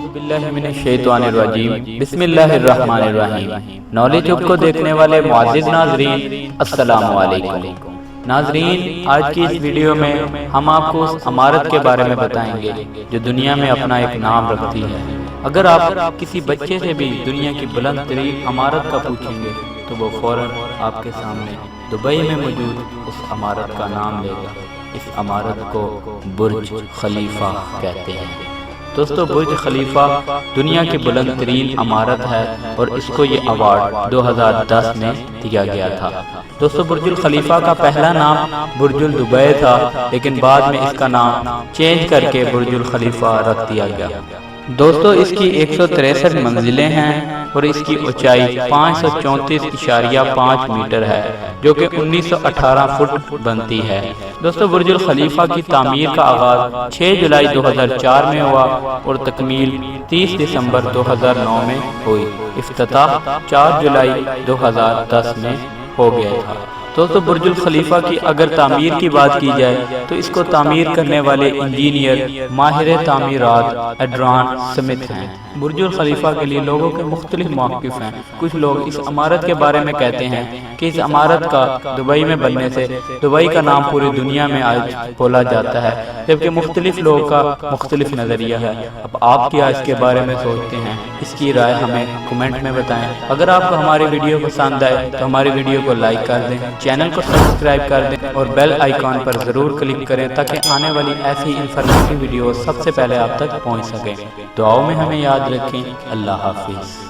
बिल्लाहि मिनश शैतानिर रजीम बिस्मिल्लाहिर रहमानिर रहीम। Knowledge hub को देखने वाले मुअज़्ज़िज़ नाज़रीन अस्सलामु अलैकुम। नाज़रीन, आज की इस वीडियो में हम आपको उस इमारत के बारे में बताएंगे जो दुनिया में अपना एक नाम रखती है। अगर आप किसी बच्चे से भी दुनिया की बुलंद तरीन इमारत का पूछेंगे तो वो फौरन आपके सामने दुबई में मौजूद उस इमारत का नाम लेगा। इस इमारत को बुर्ज खलीफा कहते हैं। दोस्तों, बुर्ज खलीफा दुनिया की बुलंद तरीन इमारत है और इसको ये अवार्ड 2010 में दिया गया था। दोस्तों, बुर्जुल खलीफा का पहला नाम बुर्जुल दुबई था, लेकिन बाद में इसका नाम चेंज करके बुर्जुल खलीफा रख दिया गया। दोस्तों, इसकी 163 मंजिलें हैं और इसकी ऊंचाई 534.5 मीटर है, जो कि 1918 फुट बनती है। दोस्तों, बुर्जुल खलीफा की तामीर का आगाज 6 जुलाई 2004 में हुआ और तकमील 30 दिसंबर 2009 में हुई। इफ्तिताह 4 जुलाई 2010 में हो गया था। दोस्तों, बुर्जुल खलीफा की अगर तामीर की बात की जाए तो इसको तामीर करने वाले इंजीनियर माहिर तामीरात एड्रान स्मिथ हैं। बुर्जुल खलीफा के लिए लोगों के मुख्तलिफ मौक़िफ़ हैं। कुछ लोग इस इमारत के बारे में कहते हैं कि इस इमारत का दुबई में बनने से दुबई का नाम पूरी दुनिया में आज बोला जाता है, जबकि मुख्तलिफ लोगों का मुख्तलिफ नज़रिया है। अब आप क्या इसके बारे में सोचते हैं, इसकी राय हमें कमेंट में बताएं। अगर आपको हमारी वीडियो पसंद आए तो हमारी वीडियो को लाइक कर दें, चैनल को सब्सक्राइब कर दें और बेल आइकॉन पर ज़रूर क्लिक करें ताकि आने वाली ऐसी इंफॉर्मेटिव वीडियो सबसे पहले आप तक पहुंच सकें। दुआओं में हमें याद रखें। अल्लाह हाफिज़।